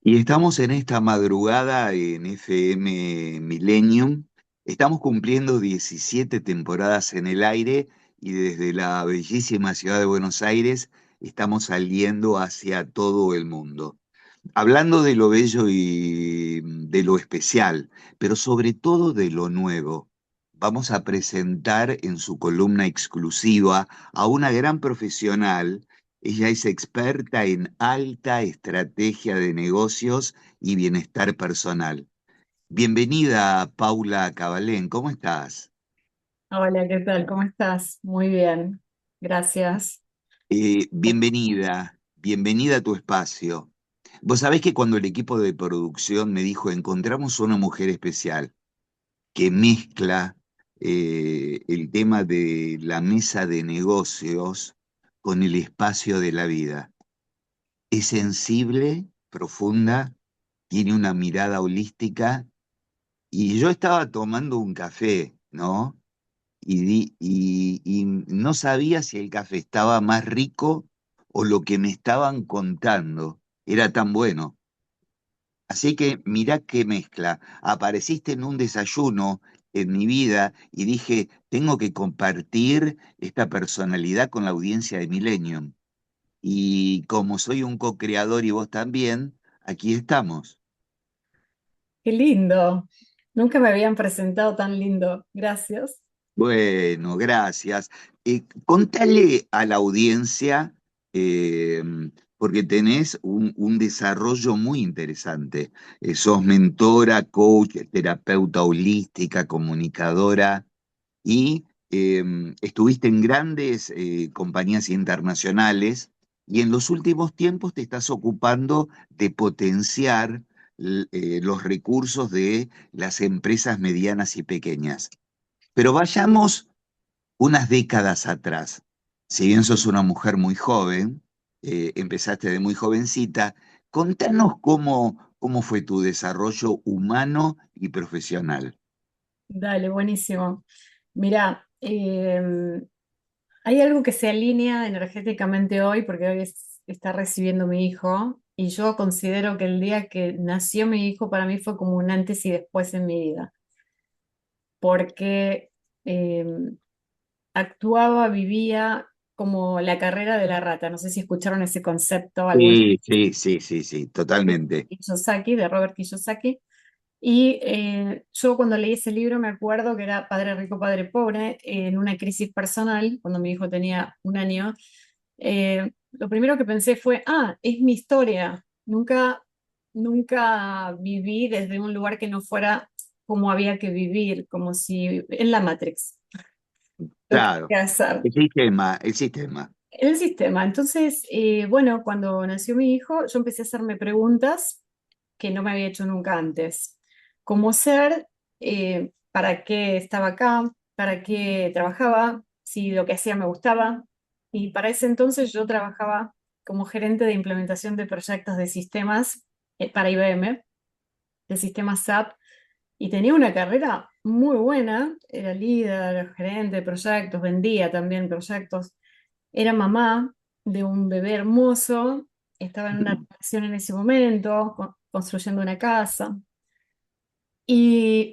Y estamos en esta madrugada en FM Millennium. Estamos cumpliendo 17 temporadas en el aire y desde la bellísima ciudad de Buenos Aires estamos saliendo hacia todo el mundo. Hablando de lo bello y de lo especial, pero sobre todo de lo nuevo, vamos a presentar en su columna exclusiva a una gran profesional. Ella es experta en alta estrategia de negocios y bienestar personal. Bienvenida, Paula Cabalén, ¿cómo estás? Hola, ¿qué tal? ¿Cómo estás? Muy bien, gracias. Bienvenida a tu espacio. Vos sabés que cuando el equipo de producción me dijo, encontramos una mujer especial que mezcla el tema de la mesa de negocios con el espacio de la vida. Es sensible, profunda, tiene una mirada holística y yo estaba tomando un café, ¿no? Y no sabía si el café estaba más rico o lo que me estaban contando era tan bueno. Así que mirá qué mezcla. Apareciste en un desayuno en mi vida y dije, tengo que compartir esta personalidad con la audiencia de Millennium. Y como soy un co-creador y vos también, aquí estamos. Qué lindo. Nunca me habían presentado tan lindo. Gracias. Bueno, gracias. Contale a la audiencia, eh, porque tenés un desarrollo muy interesante. Sos mentora, coach, terapeuta holística, comunicadora y estuviste en grandes compañías internacionales y en los últimos tiempos te estás ocupando de potenciar los recursos de las empresas medianas y pequeñas. Pero vayamos unas décadas atrás. Si bien sos una mujer muy joven, empezaste de muy jovencita, contanos cómo fue tu desarrollo humano y profesional. Dale, buenísimo. Mira, hay algo que se alinea energéticamente hoy, porque hoy está recibiendo mi hijo, y yo considero que el día que nació mi hijo para mí fue como un antes y después en mi vida, porque eh, actuaba, vivía como la carrera de la rata. No sé si escucharon ese concepto alguna Sí, sí, sí, sí, sí, totalmente. Kiyosaki, de Robert Kiyosaki. Y yo cuando leí ese libro me acuerdo que era Padre Rico, Padre Pobre, en una crisis personal, cuando mi hijo tenía un año. Lo primero que pensé fue, es mi historia. Nunca viví desde un lugar que no fuera como había que vivir, como si en la Matrix, lo que hay Claro, que hacer. el sistema. El sistema. Entonces, bueno, cuando nació mi hijo, yo empecé a hacerme preguntas que no me había hecho nunca antes. ¿Cómo ser? ¿Para qué estaba acá? ¿Para qué trabajaba? Si lo que hacía me gustaba. Y para ese entonces yo trabajaba como gerente de implementación de proyectos de sistemas para IBM, de sistemas SAP, y tenía una carrera muy buena. Era líder, gerente de proyectos, vendía también proyectos. Era mamá de un bebé hermoso, estaba en una relación en ese momento, construyendo una casa,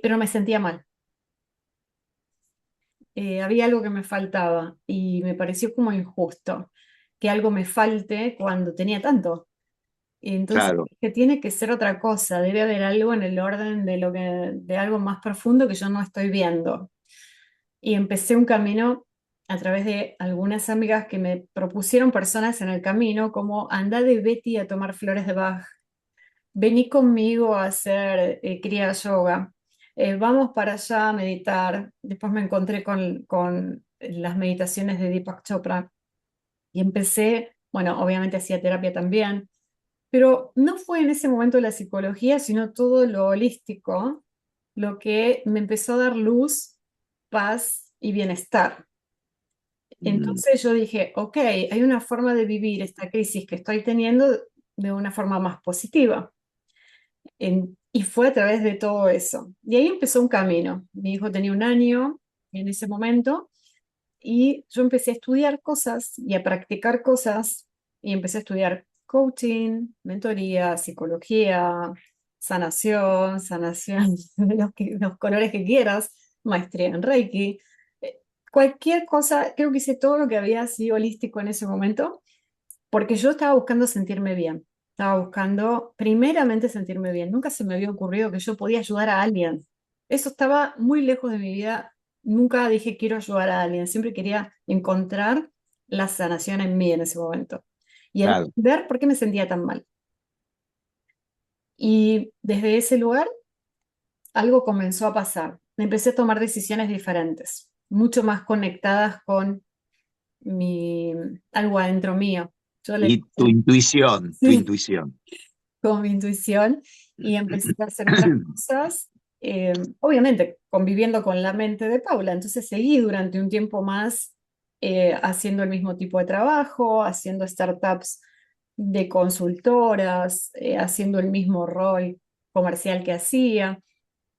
pero me sentía mal. Había algo que me faltaba y me pareció como injusto que algo me falte cuando tenía tanto. Y entonces Claro. que tiene que ser otra cosa, debe haber algo en el orden de algo más profundo que yo no estoy viendo. Y empecé un camino a través de algunas amigas que me propusieron personas en el camino, como anda de Betty a tomar flores de Bach, vení conmigo a hacer Kriya Yoga, vamos para allá a meditar. Después me encontré con las meditaciones de Deepak Chopra y empecé, bueno, obviamente hacía terapia también, pero no fue en ese momento la psicología, sino todo lo holístico, lo que me empezó a dar luz, paz y bienestar. Mm, Entonces yo dije, ok, hay una forma de vivir esta crisis que estoy teniendo de una forma más positiva. Y fue a través de todo eso. Y ahí empezó un camino. Mi hijo tenía un año en ese momento y yo empecé a estudiar cosas y a practicar cosas y empecé a estudiar coaching, mentoría, psicología, sanación de los colores que quieras, maestría en Reiki, eh, cualquier cosa, creo que hice todo lo que había sido holístico en ese momento, porque yo estaba buscando sentirme bien. Estaba buscando primeramente sentirme bien. Nunca se me había ocurrido que yo podía ayudar a alguien. Eso estaba muy lejos de mi vida. Nunca dije quiero ayudar a alguien. Siempre quería encontrar la sanación en mí en ese momento y Claro. entender por qué me sentía tan mal. Y desde ese lugar algo comenzó a pasar. Empecé a tomar decisiones diferentes, mucho más conectadas con mi, algo adentro mío. Yo le Y tu intuición, tu sí, intuición. con mi intuición y empecé a hacer otras cosas, obviamente conviviendo con la mente de Paula. Entonces seguí durante un tiempo más haciendo el mismo tipo de trabajo, haciendo startups de consultoras, haciendo el mismo rol comercial que hacía,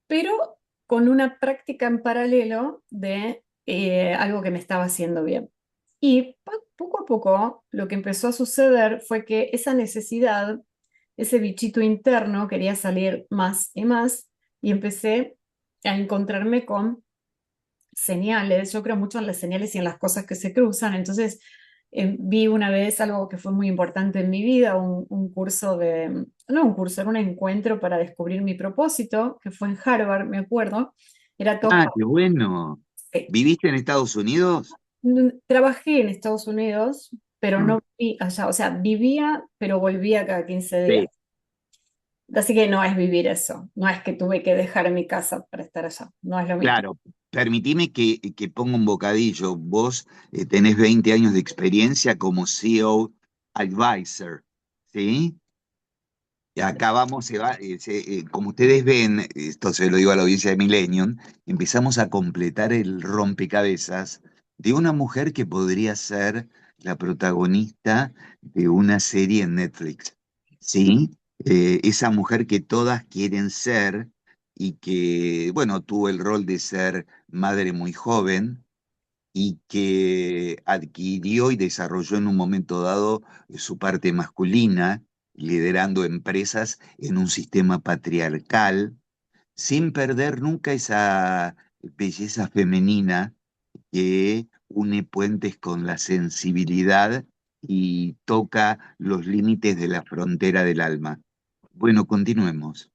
pero con una práctica en paralelo de algo que me estaba haciendo bien. Y poco a poco lo que empezó a suceder fue que esa necesidad, ese bichito interno quería salir más y empecé a encontrarme con señales. Yo creo mucho en las señales y en las cosas que se cruzan. Entonces vi una vez algo que fue muy importante en mi vida, un curso de, no un curso, era un encuentro para descubrir mi propósito, que fue en Harvard, me acuerdo. Era todo. Ah, qué bueno. ¿Viviste en Estados Unidos? Trabajé en Estados Unidos, pero Mm, no viví allá. O sea, vivía, pero volvía cada 15 días. sí, Así que no es vivir eso. No es que tuve que dejar mi casa para estar allá. No es lo mismo. claro. Permitime que ponga un bocadillo. Vos tenés 20 años de experiencia como CEO Advisor, ¿sí? Y acá vamos, como ustedes ven, esto se lo digo a la audiencia de Millennium, empezamos a completar el rompecabezas de una mujer que podría ser la protagonista de una serie en Netflix, ¿sí? Esa mujer que todas quieren ser y que, bueno, tuvo el rol de ser madre muy joven y que adquirió y desarrolló en un momento dado su parte masculina, liderando empresas en un sistema patriarcal, sin perder nunca esa belleza femenina que une puentes con la sensibilidad y toca los límites de la frontera del alma. Bueno, continuemos.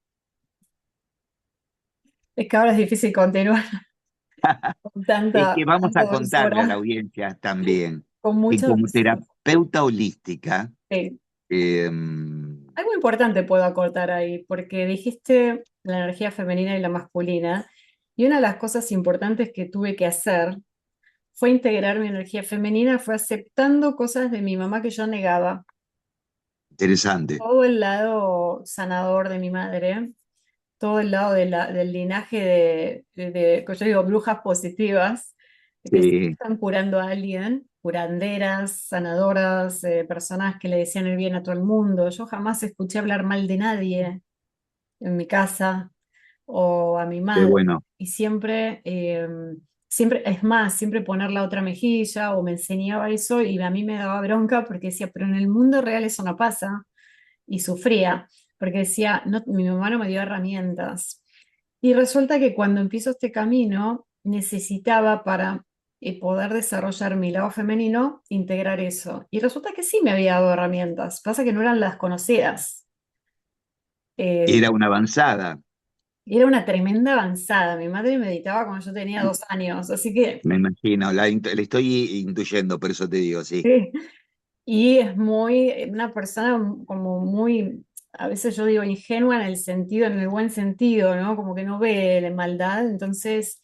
Es que ahora es difícil continuar con Es que vamos tanta a contarle a la dulzura, audiencia también con que mucha como dulzura. terapeuta holística, Sí. Eh, Algo importante puedo acortar ahí, porque dijiste la energía femenina y la masculina, y una de las cosas importantes que tuve que hacer fue integrar mi energía femenina, fue aceptando cosas de mi mamá que yo negaba. interesante. Todo el lado sanador de mi madre, todo el lado del linaje que yo digo, brujas positivas, que siempre Sí, están curando a alguien, curanderas, sanadoras, personas que le decían el bien a todo el mundo. Yo jamás escuché hablar mal de nadie en mi casa o a mi qué madre. bueno. Y siempre, es más, siempre poner la otra mejilla o me enseñaba eso y a mí me daba bronca porque decía, pero en el mundo real eso no pasa. Y sufría porque decía, no, mi mamá no me dio herramientas. Y resulta que cuando empiezo este camino, necesitaba para poder desarrollar mi lado femenino, integrar eso. Y resulta que sí me había dado herramientas, pasa que no eran las conocidas. Eh, Era una avanzada, Y era una tremenda avanzada. Mi madre meditaba cuando yo tenía 2 años, así que, me imagino. La estoy intuyendo, por eso te digo, sí. sí. Y es muy, una persona como muy, a veces yo digo ingenua en el sentido, en el buen sentido, ¿no? Como que no ve la maldad, entonces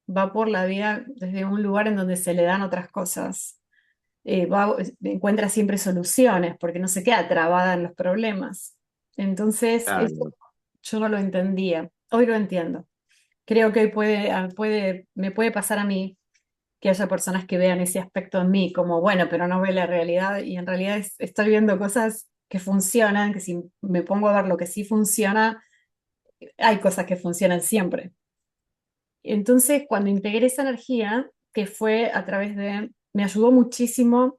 va por la vida desde un lugar en donde se le dan otras cosas. Encuentra siempre soluciones, porque no se queda trabada en los problemas. Entonces, eso Claro. yo no lo entendía. Hoy lo entiendo. Creo que hoy me puede pasar a mí que haya personas que vean ese aspecto en mí como, bueno, pero no ve la realidad y en realidad estoy viendo cosas que funcionan, que si me pongo a ver lo que sí funciona, hay cosas que funcionan siempre. Entonces, cuando integré esa energía, que fue a través de, me ayudó muchísimo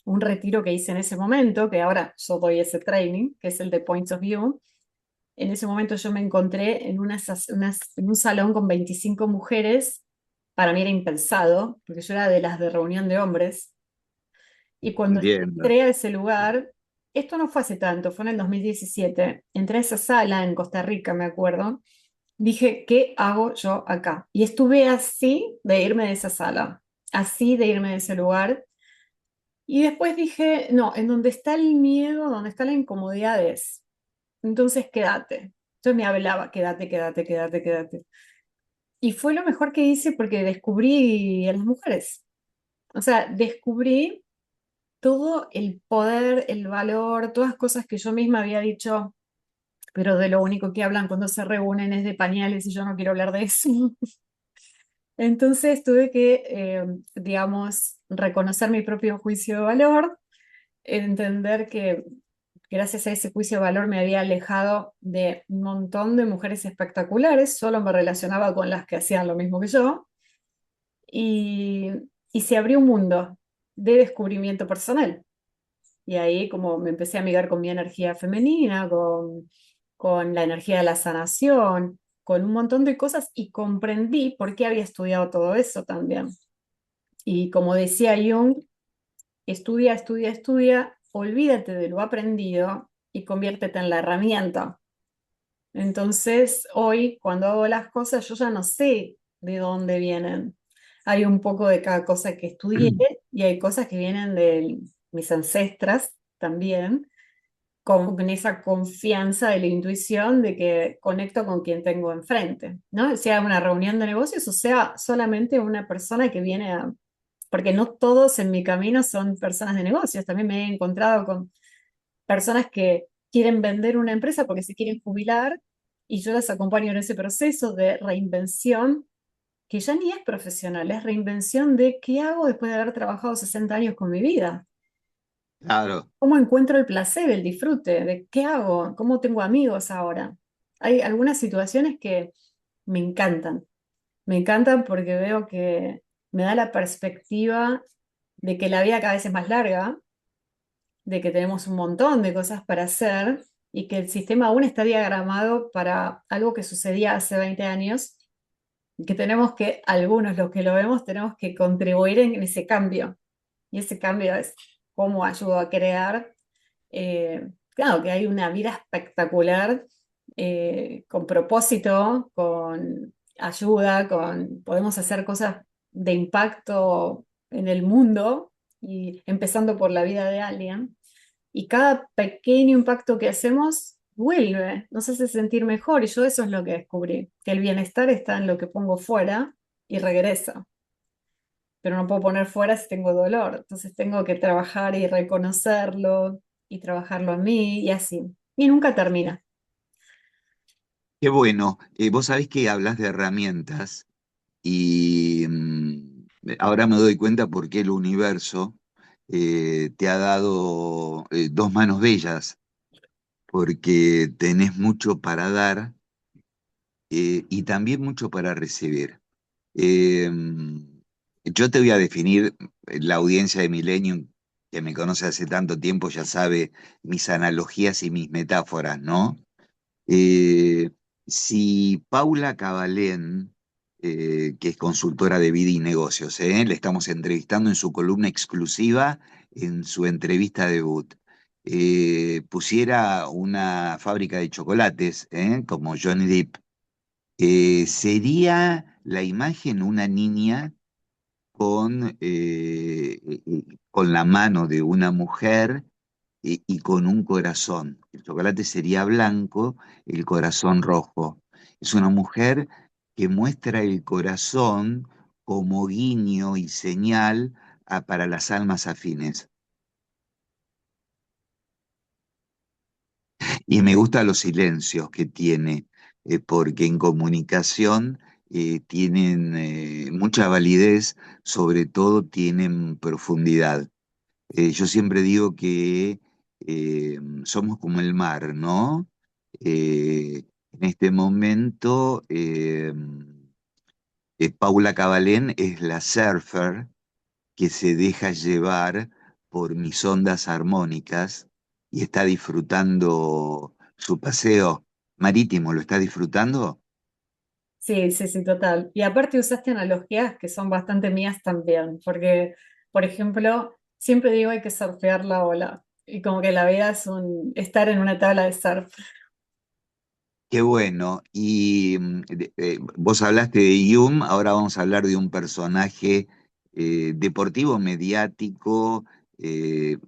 un retiro que hice en ese momento, que ahora yo doy ese training, que es el de Points of View. En ese momento yo me encontré en, en un salón con 25 mujeres. Para mí era impensado, porque yo era de las de reunión de hombres. Y cuando entiendo. entré a ese lugar, esto no fue hace tanto, fue en el 2017, entré a esa sala en Costa Rica, me acuerdo, dije, ¿qué hago yo acá? Y estuve así de irme de esa sala, así de irme de ese lugar. Y después dije, no, en donde está el miedo, donde está la incomodidad es. Entonces quédate. Yo me hablaba, quédate, quédate, quédate, quédate. Y fue lo mejor que hice porque descubrí a las mujeres. O sea, descubrí todo el poder, el valor, todas cosas que yo misma había dicho, pero de lo único que hablan cuando se reúnen es de pañales y yo no quiero hablar de eso. Entonces tuve que, digamos, reconocer mi propio juicio de valor, entender que gracias a ese juicio de valor me había alejado de un montón de mujeres espectaculares, solo me relacionaba con las que hacían lo mismo que yo, y, y se abrió un mundo de descubrimiento personal. Y ahí como me empecé a amigar con mi energía femenina, con la energía de la sanación, con un montón de cosas y comprendí por qué había estudiado todo eso también. Y como decía Jung, estudia, estudia, estudia, olvídate de lo aprendido y conviértete en la herramienta. Entonces, hoy, cuando hago las cosas, yo ya no sé de dónde vienen. Hay un poco de cada cosa que estudié y hay cosas que vienen de mis ancestras también, con esa confianza de la intuición de que conecto con quien tengo enfrente, ¿no? Sea una reunión de negocios o sea solamente una persona que viene a... Porque no todos en mi camino son personas de negocios, también me he encontrado con personas que quieren vender una empresa porque se quieren jubilar y yo las acompaño en ese proceso de reinvención que ya ni es profesional, es reinvención de qué hago después de haber trabajado 60 años con mi vida. Claro. ¿Cómo encuentro el placer, el disfrute? ¿De qué hago? ¿Cómo tengo amigos ahora? Hay algunas situaciones que me encantan. Me encantan porque veo que me da la perspectiva de que la vida cada vez es más larga, de que tenemos un montón de cosas para hacer y que el sistema aún está diagramado para algo que sucedía hace 20 años y que tenemos que, algunos los que lo vemos, tenemos que contribuir en ese cambio. Y ese cambio es cómo ayudo a crear claro, que hay una vida espectacular, con propósito, con ayuda, podemos hacer cosas de impacto en el mundo y empezando por la vida de alguien. Y cada pequeño impacto que hacemos vuelve, nos hace sentir mejor. Y yo eso es lo que descubrí, que el bienestar está en lo que pongo fuera y regresa, pero no puedo poner fuera si tengo dolor. Entonces tengo que trabajar y reconocerlo y trabajarlo en mí y así. Y nunca termina. Qué bueno. Vos sabés que hablas de herramientas y ahora me doy cuenta por qué el universo te ha dado dos manos bellas, porque tenés mucho para dar y también mucho para recibir. Eh, yo te voy a definir, la audiencia de Millennium, que me conoce hace tanto tiempo, ya sabe mis analogías y mis metáforas, ¿no? Eh, si Paula Cabalén, que es consultora de vida y negocios, le estamos entrevistando en su columna exclusiva, en su entrevista debut, pusiera una fábrica de chocolates, como Johnny Depp, sería la imagen una niña con la mano de una mujer y con un corazón. El chocolate sería blanco, el corazón rojo. Es una mujer que muestra el corazón como guiño y señal para las almas afines. Y me gustan los silencios que tiene, porque en comunicación tienen mucha validez, sobre todo tienen profundidad. Yo siempre digo que somos como el mar, ¿no? En este momento, Paula Cabalén es la surfer que se deja llevar por mis ondas armónicas y está disfrutando su paseo marítimo. ¿Lo está disfrutando? Sí, sí, sí, total. Y aparte usaste analogías que son bastante mías también, porque, por ejemplo, siempre digo hay que surfear la ola, y como que la vida es estar en una tabla de surf. Qué bueno. Y vos hablaste de Hume, ahora vamos a hablar de un personaje deportivo, mediático. eh,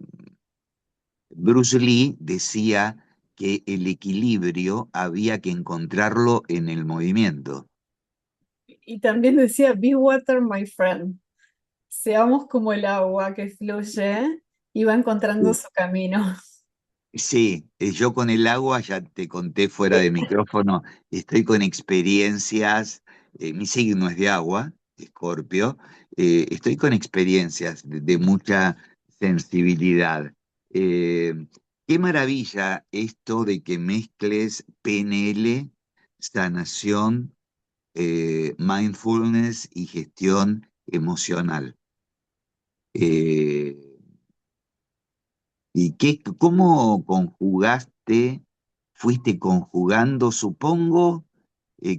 Bruce Lee decía que el equilibrio había que encontrarlo en el movimiento. Y también decía, be water, my friend. Seamos como el agua que fluye y va encontrando su camino. Sí, yo con el agua, ya te conté fuera de micrófono, estoy con experiencias, mi signo es de agua, Escorpio, estoy con experiencias de mucha sensibilidad. Eh, Qué maravilla esto de que mezcles PNL, sanación, mindfulness y gestión emocional. Eh, ¿Y cómo conjugaste, fuiste conjugando, supongo,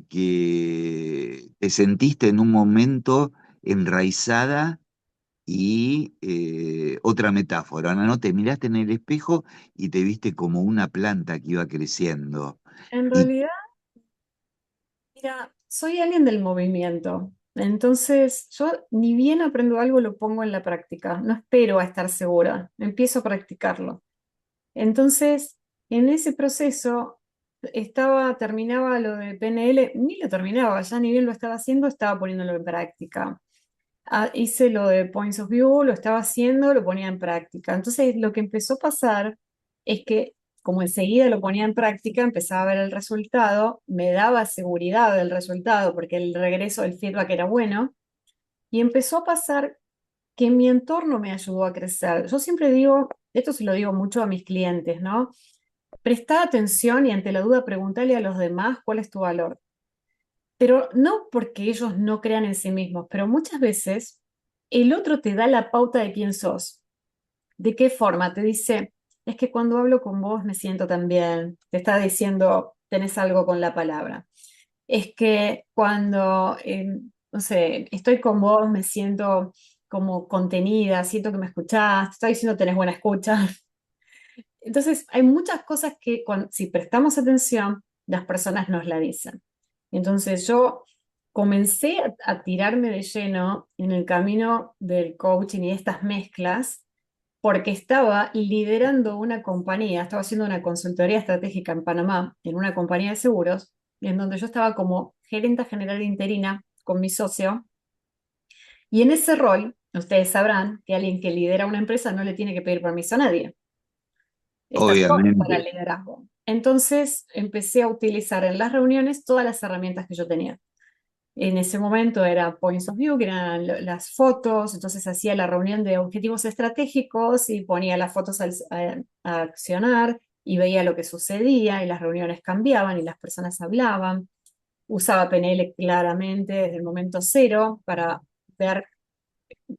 que te sentiste en un momento enraizada y otra metáfora, ¿no? Te miraste en el espejo y te viste como una planta que iba creciendo. En Y realidad, mira, soy alguien del movimiento. Entonces, yo ni bien aprendo algo, lo pongo en la práctica. No espero a estar segura, empiezo a practicarlo. Entonces, en ese proceso, terminaba lo de PNL, ni lo terminaba, ya ni bien lo estaba haciendo, estaba poniéndolo en práctica. Hice lo de Points of View, lo estaba haciendo, lo ponía en práctica. Entonces, lo que empezó a pasar es que, como enseguida lo ponía en práctica, empezaba a ver el resultado, me daba seguridad del resultado, porque el regreso, el feedback era bueno, y empezó a pasar que mi entorno me ayudó a crecer. Yo siempre digo, esto se lo digo mucho a mis clientes, ¿no? Presta atención y ante la duda preguntale a los demás cuál es tu valor. Pero no porque ellos no crean en sí mismos, pero muchas veces el otro te da la pauta de quién sos. ¿De qué forma? Te dice, es que cuando hablo con vos me siento tan bien. Te está diciendo, tenés algo con la palabra. Es que cuando, no sé, estoy con vos me siento como contenida, siento que me escuchás, te está diciendo tenés buena escucha. Entonces, hay muchas cosas que si prestamos atención, las personas nos la dicen. Entonces, yo comencé a tirarme de lleno en el camino del coaching y de estas mezclas porque estaba liderando una compañía, estaba haciendo una consultoría estratégica en Panamá, en una compañía de seguros, en donde yo estaba como gerenta general interina con mi socio. Y en ese rol, ustedes sabrán que alguien que lidera una empresa no le tiene que pedir permiso a nadie. Está todo para el obviamente, liderazgo. Entonces empecé a utilizar en las reuniones todas las herramientas que yo tenía. En ese momento era Points of View, que eran las fotos, entonces hacía la reunión de objetivos estratégicos y ponía las fotos a accionar y veía lo que sucedía y las reuniones cambiaban y las personas hablaban. Usaba PNL claramente desde el momento cero para ver,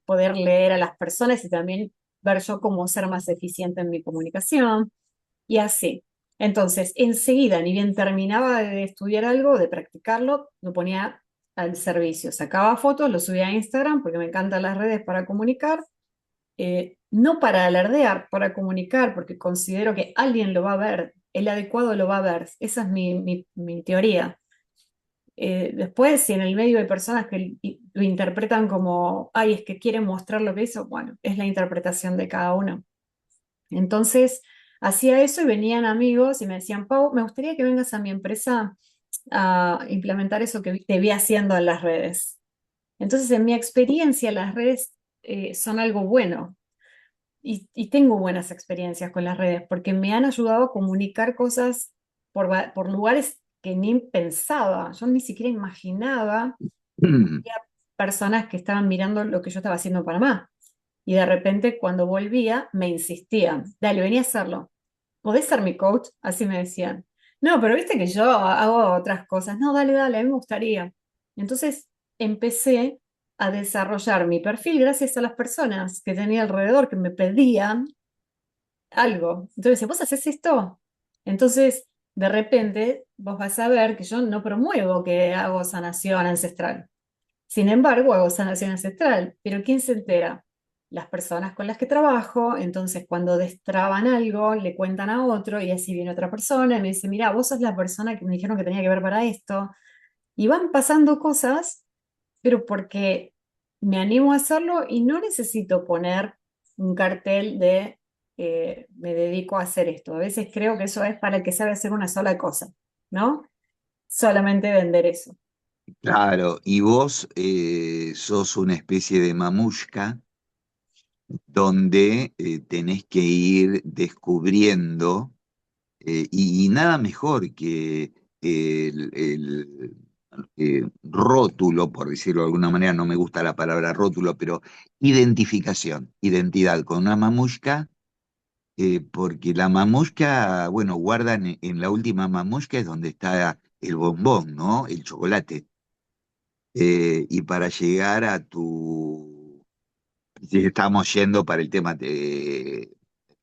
poder leer a las personas y también ver yo cómo ser más eficiente en mi comunicación y así. Entonces, enseguida, ni bien terminaba de estudiar algo, de practicarlo, lo ponía al servicio. Sacaba fotos, lo subía a Instagram porque me encantan las redes para comunicar, no para alardear, para comunicar, porque considero que alguien lo va a ver, el adecuado lo va a ver. Esa es mi teoría. Después, si en el medio hay personas que lo interpretan como, ay, es que quieren mostrar lo que hizo, bueno, es la interpretación de cada uno. Entonces, hacía eso y venían amigos y me decían, Pau, me gustaría que vengas a mi empresa a implementar eso que te vi haciendo en las redes. Entonces, en mi experiencia, las redes son algo bueno y tengo buenas experiencias con las redes porque me han ayudado a comunicar cosas por lugares que ni pensaba, yo ni siquiera imaginaba había personas que estaban mirando lo que yo estaba haciendo en Panamá. Y de repente, cuando volvía, me insistían, dale, vení a hacerlo. ¿Podés ser mi coach? Así me decían. No, pero viste que yo hago otras cosas. No, dale, dale, a mí me gustaría. Entonces empecé a desarrollar mi perfil gracias a las personas que tenía alrededor que me pedían algo. Entonces, ¿vos haces esto? Entonces, de repente, vos vas a ver que yo no promuevo que hago sanación ancestral. Sin embargo, hago sanación ancestral. Pero ¿quién se entera? Las personas con las que trabajo. Entonces, cuando destraban algo, le cuentan a otro y así viene otra persona y me dice, mira, vos sos la persona que me dijeron que tenía que ver para esto. Y van pasando cosas, pero porque me animo a hacerlo y no necesito poner un cartel de me dedico a hacer esto. A veces creo que eso es para el que sabe hacer una sola cosa, ¿no? Solamente vender eso. Claro, y vos sos una especie de mamushka donde tenés que ir descubriendo, y nada mejor que el rótulo, por decirlo de alguna manera, no me gusta la palabra rótulo, pero identificación, identidad con una mamushka, porque la mamushka, bueno, guardan en la última mamushka es donde está el bombón, ¿no? El chocolate. Y para llegar a tu, si estamos yendo para el tema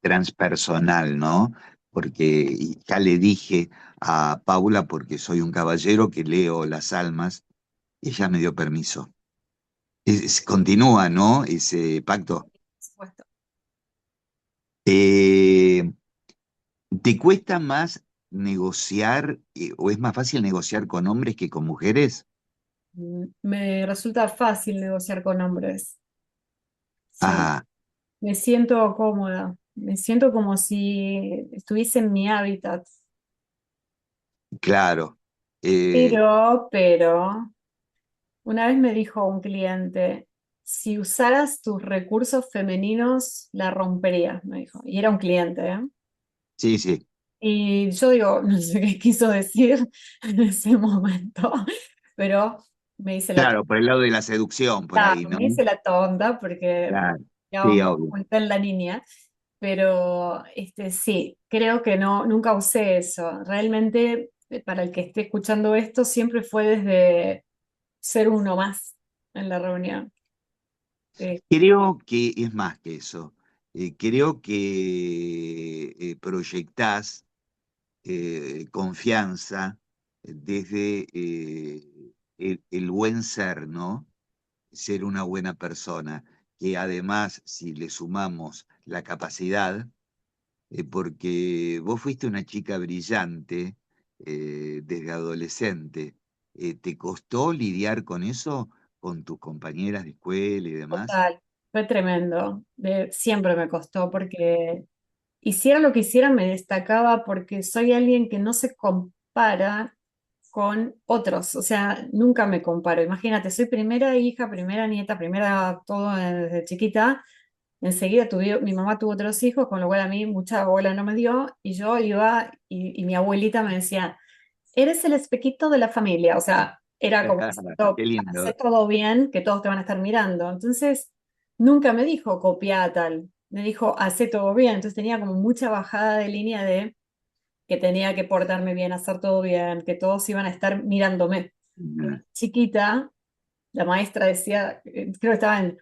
transpersonal, ¿no? Porque ya le dije a Paula, porque soy un caballero que leo las almas, ella me dio permiso. Continúa, ¿no? Ese pacto. Por supuesto. Eh, ¿Te cuesta más negociar, o es más fácil negociar con hombres que con mujeres? Me resulta fácil negociar con hombres. Sí, Ah, me siento cómoda. Me siento como si estuviese en mi hábitat. claro. Eh, Pero, una vez me dijo un cliente, si usaras tus recursos femeninos, la romperías, me dijo. Y era un cliente, ¿eh? sí, sí. Y yo digo, no sé qué quiso decir en ese momento, pero me hice la Claro, por el lado de la seducción, por ahí, tonta, ¿no? me hice la tonta porque Claro. Sí, digamos, me obvio. oculté en la niña. Pero sí, creo que no, nunca usé eso. Realmente, para el que esté escuchando esto, siempre fue desde ser uno más en la reunión. Eh, Creo que es más que eso. Creo que proyectás confianza desde el buen ser, ¿no? Ser una buena persona, que además, si le sumamos la capacidad, porque vos fuiste una chica brillante desde adolescente, ¿te costó lidiar con eso, con tus compañeras de escuela y demás? Total, fue tremendo. Siempre me costó porque hiciera lo que hiciera me destacaba porque soy alguien que no se compara con otros, o sea, nunca me comparo. Imagínate, soy primera hija, primera nieta, primera todo desde chiquita. Enseguida mi mamá tuvo otros hijos, con lo cual a mí mucha abuela no me dio, y yo iba y mi abuelita me decía, eres el espequito de la familia, o sea, era como, Qué hace lindo. todo bien, que todos te van a estar mirando. Entonces, nunca me dijo copia tal, me dijo, hace todo bien. Entonces tenía como mucha bajada de línea de que tenía que portarme bien, hacer todo bien, que todos iban a estar mirándome. Chiquita, la maestra decía, creo que estaba en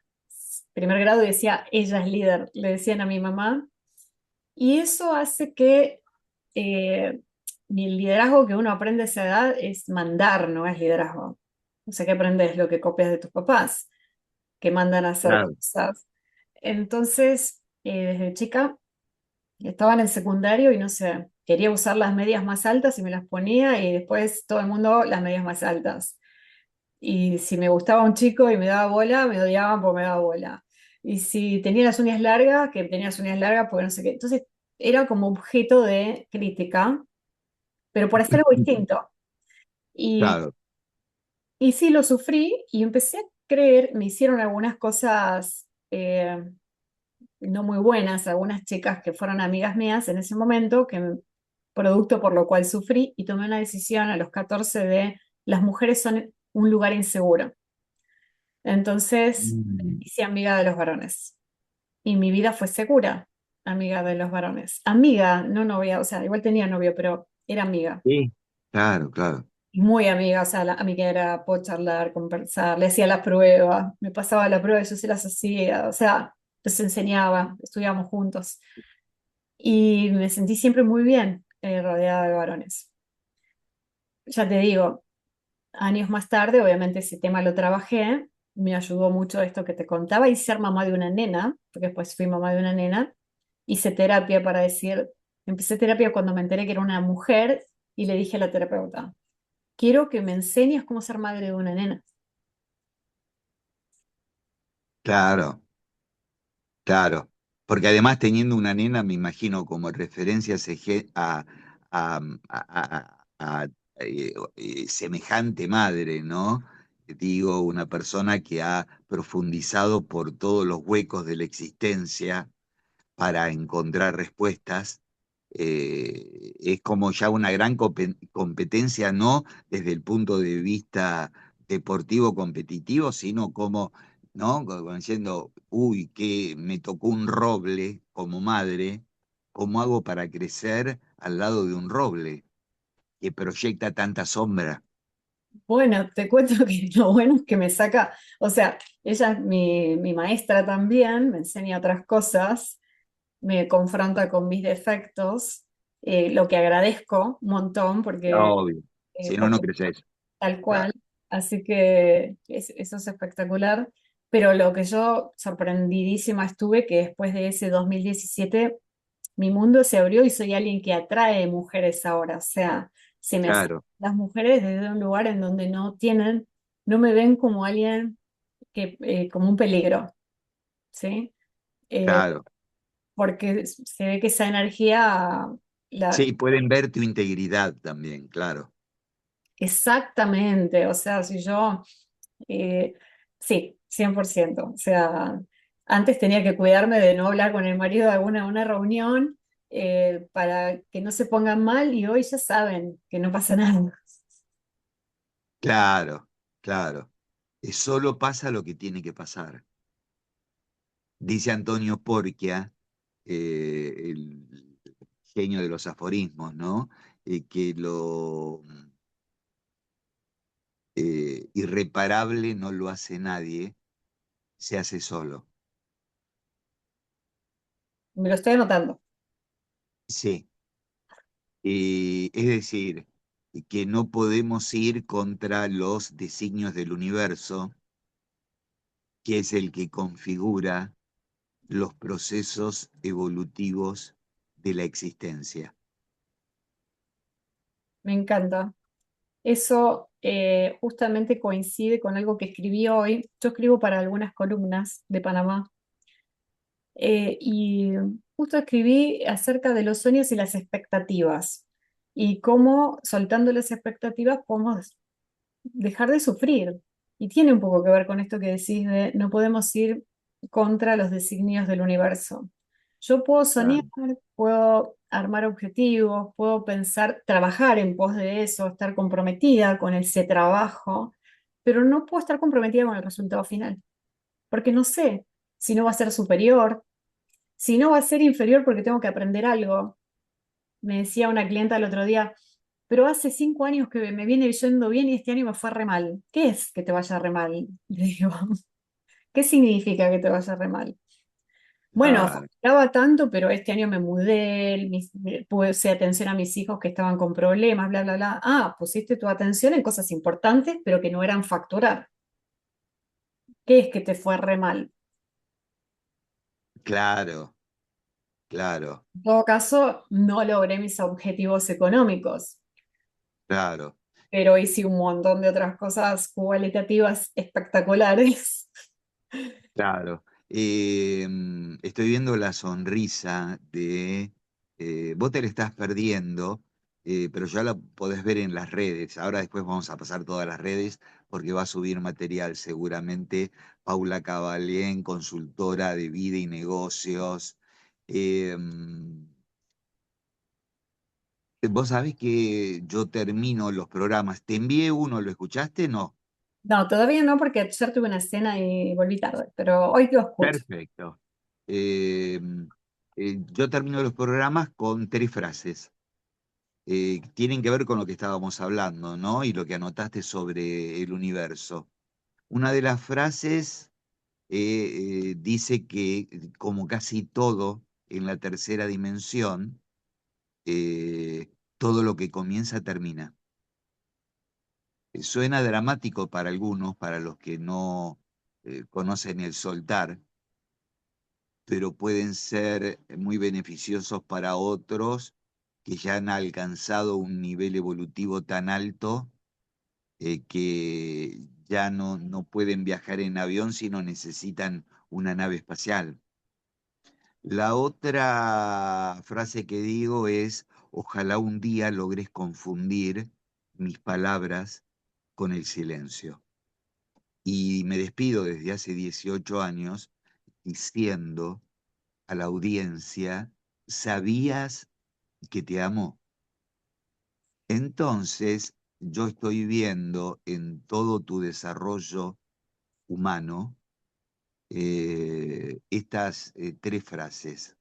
primer grado y decía, ella es líder, le decían a mi mamá. Y eso hace que el liderazgo que uno aprende a esa edad es mandar, no es liderazgo. O sea, que aprendes lo que copias de tus papás, que mandan a hacer Claro. cosas. Entonces, desde chica estaba en el secundario y no sé, quería usar las medias más altas y me las ponía y después todo el mundo las medias más altas. Y si me gustaba un chico y me daba bola, me odiaban porque me daba bola. Y si tenía las uñas largas, que tenía las uñas largas porque no sé qué. Entonces era como objeto de crítica, pero por hacer algo distinto. Y, Claro. y sí lo sufrí y empecé a creer, me hicieron algunas cosas no muy buenas, algunas chicas que fueron amigas mías en ese momento, producto por lo cual sufrí y tomé una decisión a los 14 de las mujeres son un lugar inseguro. Entonces, Mm. hice amiga de los varones. Y mi vida fue segura, amiga de los varones. Amiga, no novia, o sea, igual tenía novio, pero era amiga. Sí. Claro, claro. muy amiga, o sea, la amiguera, puedo charlar, conversar, le hacía la prueba, me pasaba la prueba y yo se las hacía, o sea, les enseñaba, estudiábamos juntos y me sentí siempre muy bien rodeada de varones. Ya te digo, años más tarde, obviamente ese tema lo trabajé, me ayudó mucho esto que te contaba y ser mamá de una nena, porque después fui mamá de una nena, hice terapia para decir, empecé terapia cuando me enteré que era una mujer y le dije a la terapeuta, quiero que me enseñes cómo ser madre de una nena. Claro, claro. Porque además teniendo una nena, me imagino como referencia a, semejante madre, ¿no? Digo, una persona que ha profundizado por todos los huecos de la existencia para encontrar respuestas. Es como ya una gran competencia, no desde el punto de vista deportivo competitivo, sino como, ¿no? Como diciendo, uy, que me tocó un roble como madre, ¿cómo hago para crecer al lado de un roble que proyecta tanta sombra? Bueno, te cuento que lo bueno es que me saca, o sea, ella es mi maestra también, me enseña otras cosas, me confronta con mis defectos, lo que agradezco un montón Obvio, si no, no porque creces. tal Claro, cual, así que eso es espectacular, pero lo que yo sorprendidísima estuve, que después de ese 2017 mi mundo se abrió y soy alguien que atrae mujeres ahora, o sea, se me acercan claro, las mujeres desde un lugar en donde no tienen, no me ven como alguien que, como un peligro, ¿sí? Eh, claro. porque se ve que esa energía, la, Sí, pueden ver tu integridad también, claro. exactamente, o sea, si yo, eh, sí, 100%, o sea, antes tenía que cuidarme de no hablar con el marido de alguna una reunión para que no se pongan mal y hoy ya saben que no pasa nada. Claro, claro. Solo pasa lo que tiene que pasar. Dice Antonio Porquia, el genio de los aforismos, ¿no? Que lo irreparable no lo hace nadie, se hace solo. Me lo estoy anotando. Sí. Es decir, que no podemos ir contra los designios del universo, que es el que configura los procesos evolutivos de la existencia. Me encanta. Eso justamente coincide con algo que escribí hoy. Yo escribo para algunas columnas de Panamá y justo escribí acerca de los sueños y las expectativas y cómo soltando las expectativas podemos dejar de sufrir. Y tiene un poco que ver con esto que decís de no podemos ir contra los designios del universo. Yo puedo soñar, Claro, puedo armar objetivos, puedo pensar, trabajar en pos de eso, estar comprometida con ese trabajo, pero no puedo estar comprometida con el resultado final, porque no sé si no va a ser superior, si no va a ser inferior porque tengo que aprender algo. Me decía una clienta el otro día, pero hace 5 años que me viene yendo bien y este año me fue re mal. ¿Qué es que te vaya re mal? Le digo, ¿qué significa que te vaya re mal? Bueno, claro, facturaba tanto, pero este año me mudé, puse atención a mis hijos que estaban con problemas, bla, bla, bla. Ah, pusiste tu atención en cosas importantes, pero que no eran facturar. ¿Qué es que te fue re mal? claro, claro, En todo caso, no logré mis objetivos económicos, claro. pero hice un montón de otras cosas cualitativas espectaculares. Claro. Estoy viendo la sonrisa vos te la estás perdiendo, pero ya la podés ver en las redes. Ahora después vamos a pasar todas las redes porque va a subir material seguramente Paula Cabalén, consultora de vida y negocios. Vos sabés que yo termino los programas. Te envié uno, ¿lo escuchaste? No. No, todavía no, porque ayer tuve una cena y volví tarde, pero hoy lo escucho. Perfecto. Eh, yo termino los programas con tres frases. tienen que ver con lo que estábamos hablando, ¿no? Y lo que anotaste sobre el universo. Una de las frases dice que, como casi todo en la tercera dimensión, todo lo que comienza termina. Suena dramático para algunos, para los que no conocen el soltar, pero pueden ser muy beneficiosos para otros que ya han alcanzado un nivel evolutivo tan alto que ya no pueden viajar en avión, sino necesitan una nave espacial. La otra frase que digo es: ojalá un día logres confundir mis palabras con el silencio. Y me despido desde hace 18 años diciendo a la audiencia: ¿sabías que te amo? Entonces, yo estoy viendo en todo tu desarrollo humano estas tres frases.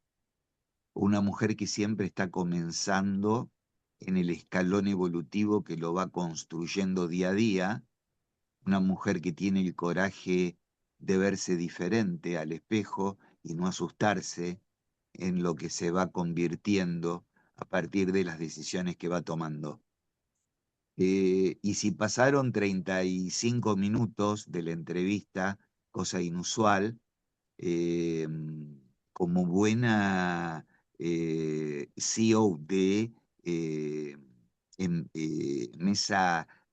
Una mujer que siempre está comenzando en el escalón evolutivo que lo va construyendo día a día. Una mujer que tiene el coraje de verse diferente al espejo y no asustarse en lo que se va convirtiendo a partir de las decisiones que va tomando. Y si pasaron 35 minutos de la entrevista, cosa inusual, eh, como buena CEO de eh,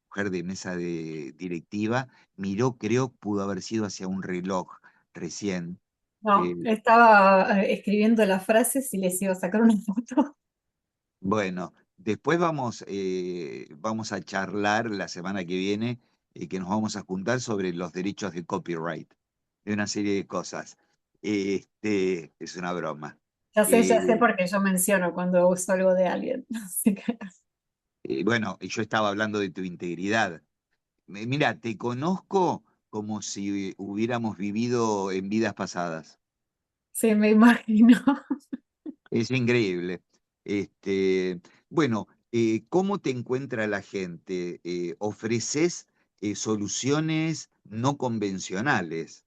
mujer de mesa de directiva, miró, creo, pudo haber sido hacia un reloj recién. No, eh, estaba escribiendo las frases y les iba a sacar una foto. bueno, después vamos a charlar la semana que viene, que nos vamos a juntar sobre los derechos de copyright, de una serie de cosas. Es una broma. Ya sé Eh, porque yo menciono cuando uso algo de alguien. Así que bueno, yo estaba hablando de tu integridad. Mira, te conozco como si hubiéramos vivido en vidas pasadas. sí, me imagino. Es increíble. Este, bueno, ¿cómo te encuentra la gente? ¿Ofreces soluciones no convencionales?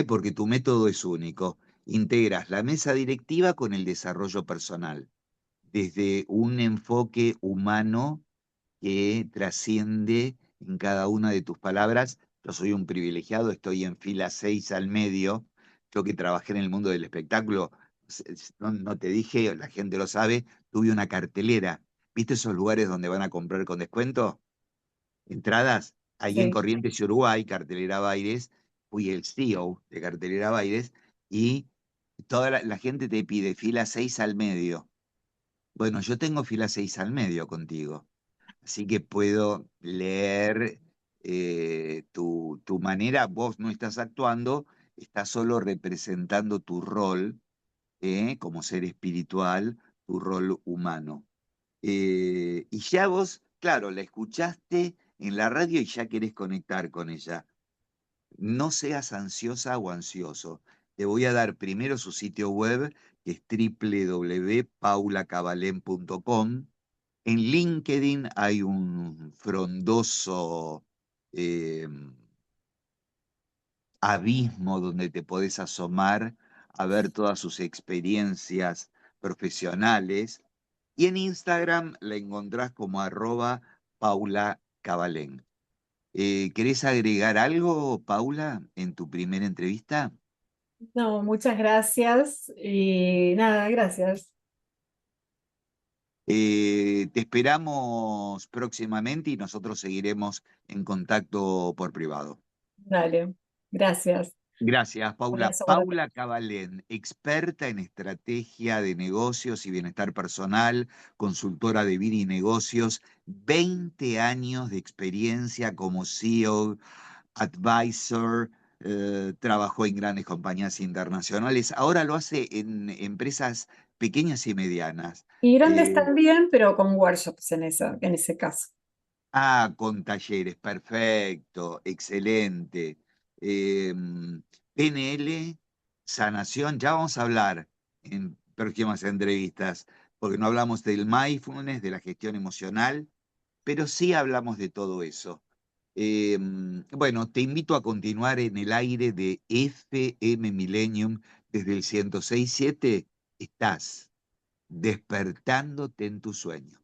Porque tu método es único. Integras la mesa directiva con el desarrollo personal, desde un enfoque humano que trasciende en cada una de tus palabras. Yo soy un privilegiado, estoy en fila 6 al medio. Yo que trabajé en el mundo del espectáculo, no te dije, la gente lo sabe, tuve una cartelera. ¿Viste esos lugares donde van a comprar con descuento? Entradas, ahí en Sí. Corrientes y Uruguay, Cartelera Baires, fui el CEO de Cartelera Baires y toda la gente te pide fila 6 al medio. Bueno, yo tengo fila 6 al medio contigo. Así que puedo leer tu manera. Vos no estás actuando, estás solo representando tu rol como ser espiritual, tu rol humano. Y ya vos, claro, la escuchaste en la radio y ya querés conectar con ella. No seas ansiosa o ansioso. Te voy a dar primero su sitio web, que es www.paulacabalén.com. En LinkedIn hay un frondoso eh, abismo donde te podés asomar a ver todas sus experiencias profesionales. Y en Instagram la encontrás como @Paula Cabalén. ¿Querés agregar algo, Paula, en tu primera entrevista? No, muchas gracias. Y nada, gracias. Te esperamos próximamente y nosotros seguiremos en contacto por privado. Dale, gracias. Gracias, Paula. Abrazo para Paula todos. Cabalén, experta en estrategia de negocios y bienestar personal, consultora de vida y negocios, 20 años de experiencia como CEO, advisor, trabajó en grandes compañías internacionales, ahora lo hace en empresas pequeñas y medianas. Y grandes Eh, también, pero con workshops en ese caso. con talleres, perfecto, excelente. Eh, PNL, sanación, ya vamos a hablar en próximas entrevistas porque no hablamos del mindfulness, de la gestión emocional, pero sí hablamos de todo eso. Bueno, te invito a continuar en el aire de FM Millennium desde el 106.7. Estás despertándote en tu sueño.